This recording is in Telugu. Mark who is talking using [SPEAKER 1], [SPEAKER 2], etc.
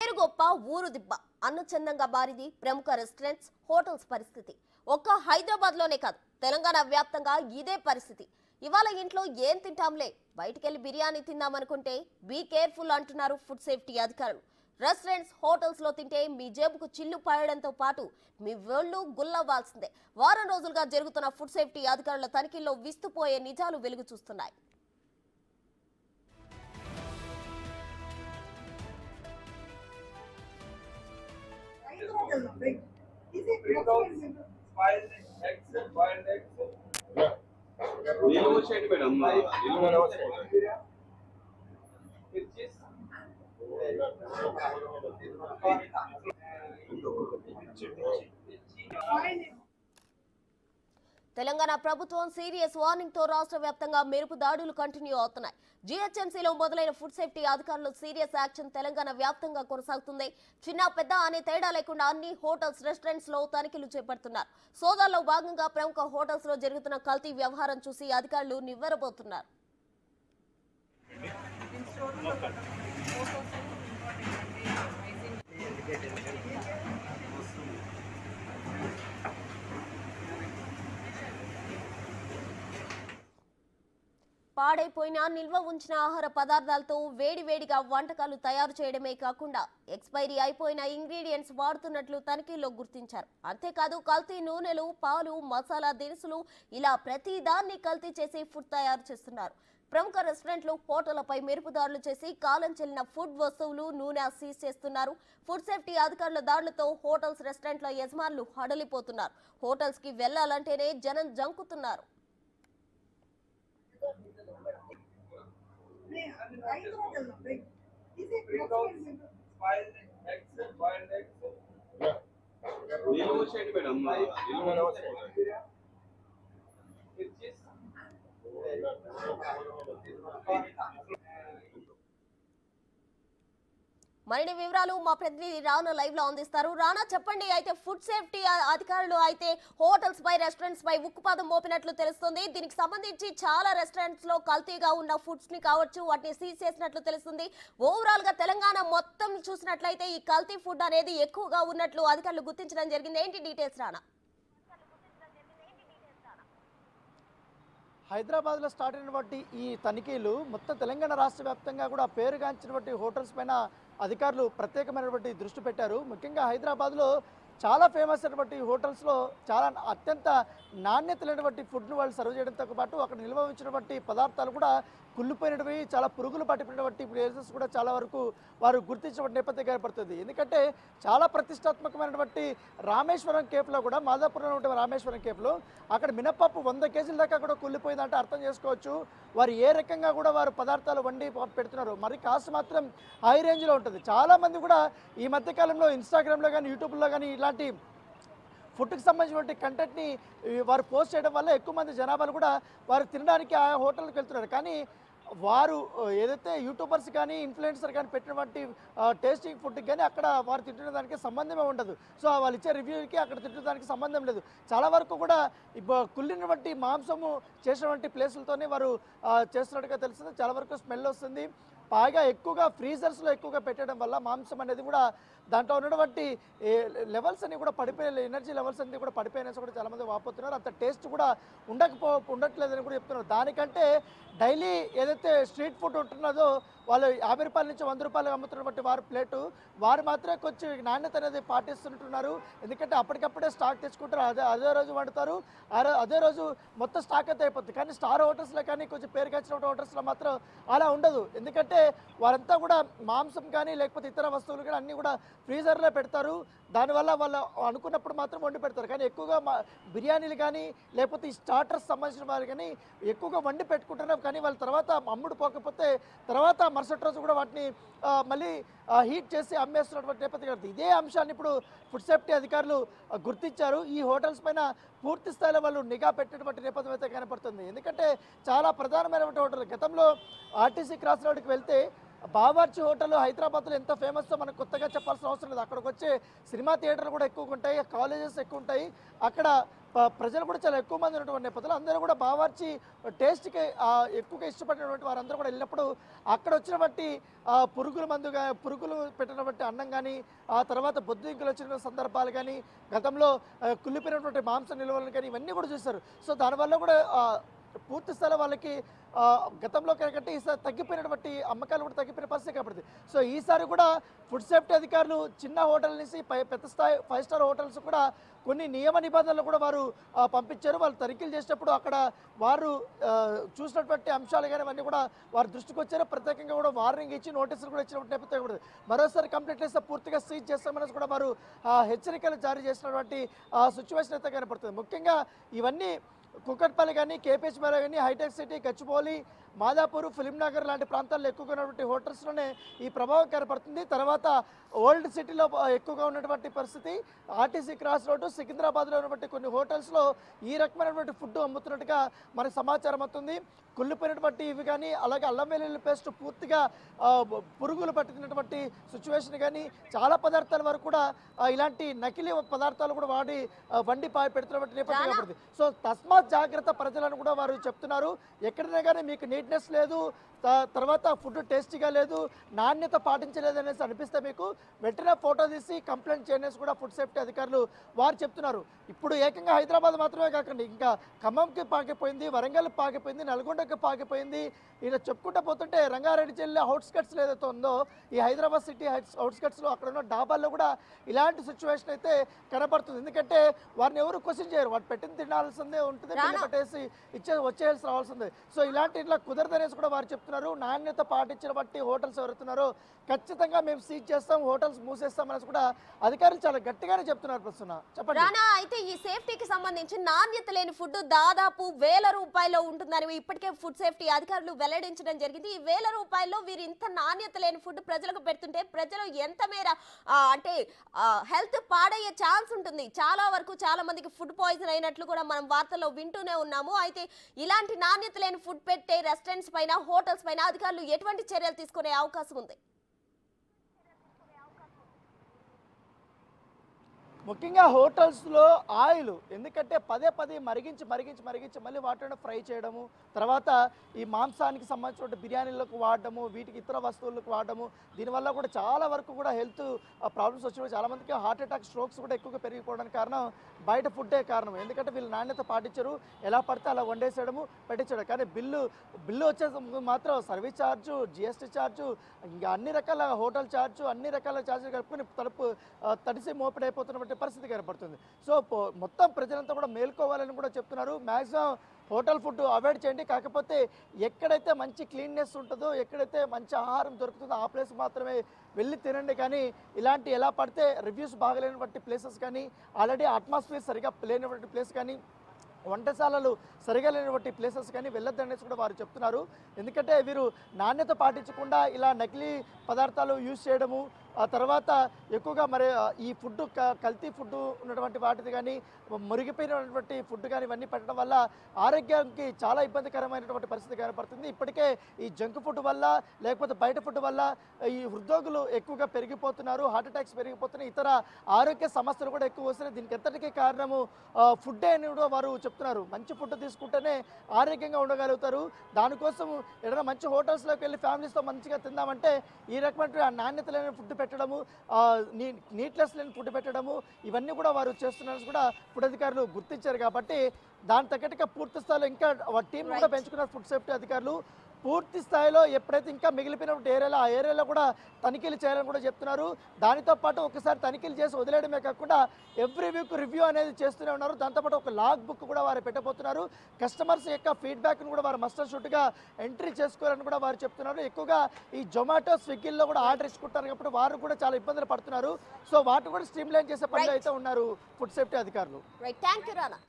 [SPEAKER 1] పేరు గొప్ప ఊరు దిబ్బ అన్నచందంగా మారింది ప్రముఖ రెస్టారెంట్స్ హోటల్స్ పరిస్థితి. ఒక్క హైదరాబాద్ లోనే కాదు తెలంగాణ వ్యాప్తంగా ఇదే పరిస్థితి. ఇవాళ ఇంట్లో ఏం తింటాంలే బయటికెళ్లి బిర్యానీ తిందామనుకుంటే బీ కేర్ఫుల్ అంటున్నారు ఫుడ్ సేఫ్టీ అధికారులు. రెస్టారెంట్స్ హోటల్స్ లో తింటే మీ జేబుకు చిల్లు పాయడంతో పాటు మీ ఒళ్ళు గుల్లవ్వాల్సిందే. వారం రోజులుగా జరుగుతున్న ఫుడ్ సేఫ్టీ అధికారుల తనిఖీల్లో విస్తుపోయే నిజాలు వెలుగు చూస్తున్నాయి. తెలంగాణ ప్రభుత్వం సీరియస్ వార్నింగ్ తో రాష్ట్ర వ్యాప్తంగా మెరుపు దాడులు కంటిన్యూ అవుతున్నాయి. జీహెచ్ఎంసీలో మొదలైన ఫుడ్ సేఫ్టీ అధికారులు సీరియస్ యాక్షన్ తెలంగాణ వ్యాప్తంగా కొనసాగుతుంది. చిన్న పెద్ద అనే తేడా లేకుండా అన్ని హోటల్స్ రెస్టారెంట్స్ లో తనిఖీలు చేపడుతున్నారు. సోదాల్లో భాగంగా ప్రముఖ హోటల్స్ లో జరుగుతున్న కల్తీ వ్యవహారం చూసి అధికారులు నివ్వెరబోతున్నారు. పాడైపోయిన నిల్వ ఉంచిన ఆహార పదార్థాలతో వేడివేడిగా వంటకాలు తయారు చేయడమే కాకుండా ఎక్స్పైరీ అయిపోయిన ఇంగ్రీడియంట్స్ వాడుతున్నట్లు తనిఖీల్లో గుర్తించారు. అంతేకాదు కల్తీ నూనెలు, పాలు, మసాలా దినుసులు ఇలా ప్రతి దాన్ని కల్తీ చేసి ఫుడ్ తయారు చేస్తున్నారు. ప్రముఖ రెస్టారెంట్లు హోటళ్లపై మెరుపుదాడులు చేసి కాలం చెల్లిన ఫుడ్ వస్తువులు, నూనె సీజ్ చేస్తున్నారు. ఫుడ్ సేఫ్టీ అధికారుల దాడులతో హోటల్స్ రెస్టారెంట్ల యజమానులు హడలిపోతున్నారు. హోటల్స్ కి వెళ్లాలంటేనే జనం జంకుతున్నారు. మరిన్ని వివరాలు మా ప్రతినిధి రానా లైవ్ లో అందిస్తారు. రానా, చెప్పండి. అయితే ఫుడ్ సేఫ్టీ అధికారులు అయితే హోటల్స్ పై, రెస్టారెంట్స్ పై ఉక్కుపాదం మోపినట్లు తెలుస్తుంది. దీనికి సంబంధించి చాలా రెస్టారెంట్స్ లో కల్తీగా ఉన్న ఫుడ్స్ ని కావచ్చు వాటిని సీజ్ చేసినట్లు తెలుస్తుంది. ఓవరాల్ గా తెలంగాణ మొత్తం చూసినట్లయితే ఈ కల్తీ ఫుడ్ అనేది ఎక్కువగా ఉన్నట్లు అధికారులు గుర్తించడం జరిగింది. ఏంటి డీటెయిల్స్ రానా?
[SPEAKER 2] హైదరాబాద్లో స్టార్ట్ అయినటువంటి ఈ తనిఖీలు మొత్తం తెలంగాణ రాష్ట్ర వ్యాప్తంగా కూడా పేరుగాంచినటువంటి హోటల్స్ పైన అధికారులు ప్రత్యేకమైనటువంటి దృష్టి పెట్టారు. ముఖ్యంగా హైదరాబాద్లో చాలా ఫేమస్ అయినటువంటి హోటల్స్లో చాలా అత్యంత నాణ్యత లేనటువంటి ఫుడ్ను వాళ్ళు సర్వ్ చేయడంతో పాటు అక్కడ నిల్వ ఉంచినటువంటి పదార్థాలు కూడా కుళ్ళిపోయినవి, చాలా పురుగులు పట్టిపోయినటువంటి ప్లేసెస్ కూడా చాలా వరకు వారు గుర్తించిన నేపథ్యం ఏర్పడుతుంది. ఎందుకంటే చాలా ప్రతిష్టాత్మకమైనటువంటి రామేశ్వరం కేఫ్లో కూడా, మాదాపూర్లో ఉండే రామేశ్వరం కేఫ్లో అక్కడ మినపప్పు 100 కేజీల దాకా కూడా కుళ్ళిపోయిందంటే అర్థం చేసుకోవచ్చు వారు ఏ రకంగా కూడా వారు పదార్థాలు వండి పెడుతున్నారు. మరి కాస్ట్ మాత్రం హై రేంజ్లో ఉంటుంది. చాలామంది కూడా ఈ మధ్యకాలంలో ఇన్స్టాగ్రామ్లో కానీ, యూట్యూబ్లో కానీ ఇలాంటి ఫుడ్కి సంబంధించినటువంటి కంటెంట్ని వారు పోస్ట్ చేయడం వల్ల ఎక్కువ మంది జనాభాలు కూడా వారు తినడానికి ఆ హోటల్కి వెళ్తున్నారు. కానీ వారు ఏదైతే యూట్యూబర్స్ కానీ, ఇన్ఫ్లుయెన్సర్ కానీ పెట్టినటువంటి టేస్టింగ్ ఫుడ్కి కానీ అక్కడ వారు తింటున్న దానికి సంబంధమే ఉండదు. సో వాళ్ళు ఇచ్చే రివ్యూకి అక్కడ తింటున్న దానికి సంబంధం లేదు. చాలా వరకు కూడా కుళ్ళినటువంటి మాంసము చేసినటువంటి ప్లేసులతోనే వారు చేస్తున్నట్టుగా తెలుస్తుంది. చాలా వరకు స్మెల్ వస్తుంది. పైగా ఎక్కువగా ఫ్రీజర్స్లో ఎక్కువగా పెట్టడం వల్ల మాంసం అనేది కూడా దాంట్లో ఉన్నటువంటి లెవెల్స్ అన్ని కూడా పడిపోయే, ఎనర్జీ లెవెల్స్ అన్ని కూడా పడిపోయినా కూడా చాలామంది వాపోతున్నారు. అంత టేస్ట్ కూడా ఉండట్లేదని కూడా చెప్తున్నారు. దానికంటే డైలీ ఏదైతే స్ట్రీట్ ఫుడ్ ఉంటున్నదో వాళ్ళు 50 రూపాయల నుంచి 100 రూపాయలు అమ్ముతున్నటువంటి వారి ప్లేటు వారు మాత్రమే కొంచెం నాణ్యత అనేది పాటిస్తుంటున్నారు. ఎందుకంటే అప్పటికప్పుడే స్టాక్ తెచ్చుకుంటారు, అదే రోజు వండుతారు, అదే రోజు మొత్తం స్టాక్ అయితే అయిపోతుంది. కానీ స్టార్ హోటల్స్లో కానీ కొంచెం పేరుగాచిన హోటల్స్లో మాత్రం అలా ఉండదు. ఎందుకంటే వారంతా కూడా మాంసం కానీ లేకపోతే ఇతర వస్తువులు కానీ అన్నీ కూడా ఫ్రీజర్లో పెడతారు. దానివల్ల వాళ్ళు అనుకున్నప్పుడు మాత్రం వండి పెడతారు. కానీ ఎక్కువగా బిర్యానీలు కానీ లేకపోతే ఈ స్టార్టర్స్ సంబంధించిన వాళ్ళు కానీ ఎక్కువగా వండి పెట్టుకుంటున్నారు. కానీ వాళ్ళ తర్వాత అమ్ముడు పోకపోతే తర్వాత మరుసటి రోజు కూడా వాటిని మళ్ళీ హీట్ చేసి అమ్మేస్తున్నటువంటి నేపథ్యం. ఇదే అంశాన్ని ఇప్పుడు ఫుడ్ సేఫ్టీ అధికారులు గుర్తించారు. ఈ హోటల్స్ పైన పూర్తి స్థాయిలో వాళ్ళు నిఘా పెట్టినటువంటి నేపథ్యం అయితే కనపడుతుంది. ఎందుకంటే చాలా ప్రధానమైనటువంటి హోటల్. గతంలో ఆర్టీసీ క్రాస్ రోడ్డుకి వెళ్తే బావర్చి హోటల్ హైదరాబాద్లో ఎంత ఫేమస్తో మనకు కొత్తగా చెప్పాల్సిన అవసరం లేదు. అక్కడికి వచ్చే సినిమా థియేటర్లు కూడా ఎక్కువగా ఉంటాయి, కాలేజెస్ ఎక్కువ ఉంటాయి. అక్కడ ప్రజలు కూడా చాలా ఎక్కువ మంది ఉన్నటువంటి నేపథ్యంలో అందరూ కూడా బావర్చి టేస్ట్కి ఎక్కువగా ఇష్టపడినటువంటి వారందరూ కూడా వెళ్ళినప్పుడు అక్కడ వచ్చినటువంటి పురుగులు పెట్టినటువంటి అన్నం కానీ, ఆ తర్వాత బొద్దింకులు వచ్చిన సందర్భాలు కానీ, గతంలో కుళ్ళిపోయినటువంటి మాంస నిల్వలను కానీ ఇవన్నీ కూడా చూశారు. సో దానివల్ల కూడా పూర్తి స్థాయిలో వాళ్ళకి గతంలో కంటే ఈసారి తగ్గిపోయినటువంటి అమ్మకాలు కూడా తగ్గిపోయిన పరిస్థితి కాబట్టి, సో ఈసారి కూడా ఫుడ్ సేఫ్టీ అధికారులు చిన్న హోటల్ నుంచి పెద్ద స్థాయి 5 స్టార్ హోటల్స్ కూడా కొన్ని నియమ నిబంధనలు కూడా వారు పంపించారు. వాళ్ళు తనిఖీలు చేసేటప్పుడు అక్కడ వారు చూసినటువంటి అంశాలు కానీ అవన్నీ కూడా వారి దృష్టికి వచ్చారు. ప్రత్యేకంగా కూడా వార్నింగ్ ఇచ్చి నోటీసులు కూడా ఇచ్చినటువంటి నేపథ్యం కూడా మరోసారి కంప్లీట్ చేస్తే పూర్తిగా సీజ్ చేస్తామని కూడా వారు హెచ్చరికలు జారీ చేసినటువంటి సిచ్యువేషన్ అయితే కనపడుతుంది. ముఖ్యంగా ఇవన్నీ కుకట్పల్లి కానీ, కేపీహెచ్పల్లి కానీ, హైటెక్ సిటీ, గచ్చిబౌలి, మాదాపూర్, ఫిలింనగర్ లాంటి ప్రాంతాల్లో ఎక్కువగా ఉన్నటువంటి హోటల్స్లోనే ఈ ప్రభావం కనపడుతుంది. తర్వాత ఓల్డ్ సిటీలో ఎక్కువగా ఉన్నటువంటి పరిస్థితి, ఆర్టీసీ క్రాస్ రోడ్డు, సికింద్రాబాద్లో ఉన్నటువంటి కొన్ని హోటల్స్లో ఈ రకమైనటువంటి ఫుడ్ అమ్ముతున్నట్టుగా మనకు సమాచారం అవుతుంది. కుళ్ళిపోయినటువంటి ఇవి కానీ, అలాగే అల్లం వెల్లుల్లి పేస్ట్ పూర్తిగా పురుగులు పట్టినటువంటి సిచ్యువేషన్ కానీ, చాలా పదార్థాల వరకు కూడా ఇలాంటి నకిలీ పదార్థాలు కూడా వాడి వండి పెడుతున్నటువంటి నేపథ్యం కనపడుతుంది. సో తస్మాత్ జాగ్రత్త ప్రజలను కూడా వారు చెప్తున్నారు. ఎక్కడైనా కానీ మీకు నీట్నెస్ లేదు, తర్వాత ఫుడ్ టేస్టీగా లేదు, నాణ్యత పాటించలేదు అనేసి అనిపిస్తే మీకు వెంటనే ఫోటో తీసి కంప్లైంట్ చేయనేసి కూడా ఫుడ్ సేఫ్టీ అధికారులు వారు చెప్తున్నారు. ఇప్పుడు ఏకంగా హైదరాబాద్ మాత్రమే కాకుండా ఇంకా ఖమ్మంకి పాకిపోయింది, వరంగల్ పాకిపోయింది, నల్గొండకి పాకిపోయింది. ఇలా చెప్పుకుంటూ పోతుంటే రంగారెడ్డి జిల్లా అవుట్స్కట్స్లో ఏదైతే ఉందో ఈ హైదరాబాద్ సిటీ అవుట్స్కట్స్లో అక్కడ ఉన్న డాబాల్లో కూడా ఇలాంటి సిచ్యువేషన్ అయితే కనబడుతుంది. ఎందుకంటే వారిని ఎవరు క్వశ్చన్ చేయరు, వాటి పెట్టింది తినాల్సిందే ఉంటుంది, బిల్లు కట్టేసి వచ్చేయాల్సి రావాల్సిందే. సో ఇలాంటి ఇట్లా కుదరదనేసి కూడా వారు చెప్తున్నారు. నాణ్యత పాటించిన బట్టి హోటల్స్ ఎవరుతున్నారో ఖచ్చితంగా మేము సీజ్ చేస్తాం, హోటల్స్ మూసేస్తాం అనేసి కూడా అధికారులు చాలా గట్టిగానే చెప్తున్నారు. ప్రస్తుతం చెప్పండి.
[SPEAKER 1] అయితే ఈ సేఫ్టీకి సంబంధించి నాణ్యత లేని ఫుడ్ దాదాపు 1000 రూపాయలు ఉంటుందని ఇప్పటికే ఫుడ్ సేఫ్టీ అధికారులు వెల్లడించడం జరిగింది. ఈ 1000 రూపాయల్లో వీరు ఇంత నాణ్యత లేని ఫుడ్ ప్రజలకు పెడుతుంటే ప్రజలు ఎంత మేర అంటే హెల్త్ పాడయ్యే ఛాన్స్ ఉంటుంది. చాలా వరకు చాలా మందికి ఫుడ్ పాయిజన్ అయినట్లు కూడా మనం వార్తల్లో వింటూనే ఉన్నాము. అయితే ఇలాంటి నాణ్యత లేని ఫుడ్ పెట్టే రెస్టారెంట్స్ పైన, హోటల్స్ పైన అధికారులు ఎటువంటి చర్యలు తీసుకునే అవకాశం ఉంది?
[SPEAKER 2] ముఖ్యంగా హోటల్స్లో ఆయిల్ ఎందుకంటే పదే మరిగించి మళ్ళీ వాటిని ఫ్రై చేయడము, తర్వాత ఈ మాంసానికి సంబంధించిన బిర్యానీలకు వాడడము, వీటికి ఇతర వస్తువులకు వాడడము, దీనివల్ల కూడా చాలా వరకు కూడా హెల్త్ ప్రాబ్లమ్స్ వచ్చినాయి. చాలామందికి హార్ట్ అటాక్, స్ట్రోక్స్ కూడా ఎక్కువగా పెరిగిపోవడానికి కారణం బయట ఫుడ్డే కారణం. ఎందుకంటే వీళ్ళు నాణ్యత పాటించరు, ఎలా పడితే అలా వండేసేయడము, పెట్టించడం. కానీ బిల్లు వచ్చేసి మాత్రం సర్వీస్ ఛార్జు, జిఎస్టీ ఛార్జు, ఇంకా అన్ని రకాల హోటల్ ఛార్జు, అన్ని రకాల ఛార్జీలు కలుపుకొని తడిసి మోపిడైపోతున్నటువంటి పరిస్థితి కనపడుతుంది. సో మొత్తం ప్రజలంతా కూడా మేల్కోవాలని కూడా చెప్తున్నారు. మ్యాక్సిమం హోటల్ ఫుడ్ అవాయిడ్ చేయండి. కాకపోతే ఎక్కడైతే మంచి క్లీన్నెస్ ఉంటుందో, ఎక్కడైతే మంచి ఆహారం దొరుకుతుందో ఆ ప్లేస్ మాత్రమే వెళ్ళి తినండి. కానీ ఇలాంటి ఎలా పడితే రివ్యూస్ బాగలేనటువంటి ప్లేసెస్ కానీ, ఆల్రెడీ అట్మాస్ఫియర్ సరిగా లేనటువంటి ప్లేస్ కానీ, వంటశాలలు సరిగా లేనటువంటి ప్లేసెస్ కానీ వెళ్ళొద్దనేసి కూడా వారు చెప్తున్నారు. ఎందుకంటే వీరు నాణ్యత పాటించకుండా ఇలా నకిలీ పదార్థాలు యూజ్ చేయడము, ఆ తర్వాత ఎక్కువగా మరి ఈ ఫుడ్ కల్తీ ఫుడ్ ఉన్నటువంటి వాటిది కానీ, మురిగిపోయినటువంటి ఫుడ్ కానీ ఇవన్నీ పెట్టడం వల్ల ఆరోగ్యానికి చాలా ఇబ్బందికరమైనటువంటి పరిస్థితి కనపడుతుంది. ఇప్పటికే ఈ జంక్ ఫుడ్ వల్ల, లేకపోతే బయట ఫుడ్ వల్ల ఈ హృద్రోగులు ఎక్కువగా పెరిగిపోతున్నారు, హార్ట్ అటాక్స్ పెరిగిపోతున్నాయి, ఇతర ఆరోగ్య సమస్యలు కూడా ఎక్కువ వస్తున్నాయి. దీనికి ఎంతటికీ కారణము ఫుడ్డే అని కూడా వారు చెప్తున్నారు. మంచి ఫుడ్ తీసుకుంటేనే ఆరోగ్యంగా ఉండగలుగుతారు. దానికోసం ఏదైనా మంచి హోటల్స్లోకి వెళ్ళి ఫ్యామిలీస్తో మంచిగా తిందామంటే ఈ రకమైన నాణ్యత లేని ఫుడ్ పెట్టడము, నీట్నెస్ లేని ఫుడ్ పెట్టడము, ఇవన్నీ కూడా వారు చేస్తున్నారు కూడా ఫుడ్ అధికారులు గుర్తించారు. కాబట్టి దాని తగ్గట్టుగా పూర్తి స్థాయిలో ఇంకా టీం కూడా పెంచుకున్నారు ఫుడ్ సేఫ్టీ అధికారులు. పూర్తి స్థాయిలో ఎప్పుడైతే ఇంకా మిగిలిపోయినటువంటి ఏరియాలో ఆ ఏరియాలో కూడా తనిఖీలు చేయాలని కూడా చెప్తున్నారు. దానితో పాటు ఒకసారి తనిఖీలు చేసి వదిలేయడమే కాకుండా ఎవ్రీ వీక్ రివ్యూ అనేది చేస్తూనే ఉన్నారు. దాంతోపాటు ఒక లాగ్ బుక్ కూడా వారు పెట్టబోతున్నారు. కస్టమర్స్ యొక్క ఫీడ్బ్యాక్ను కూడా వారు మస్ట్ అండ్ షుడ్గా ఎంట్రీ చేసుకోవాలని కూడా వారు చెప్తున్నారు. ఎక్కువగా ఈ జొమాటో, స్విగ్గీల్లో కూడా ఆర్డర్ ఇచ్చుకుంటారు కాబట్టి వారు కూడా చాలా ఇబ్బందులు పడుతున్నారు. సో వాటిని కూడా స్ట్రీమ్ లైన్ చేసే పనిలో అయితే ఉన్నారు ఫుడ్ సేఫ్టీ అధికారులు.
[SPEAKER 1] Thank you Rana.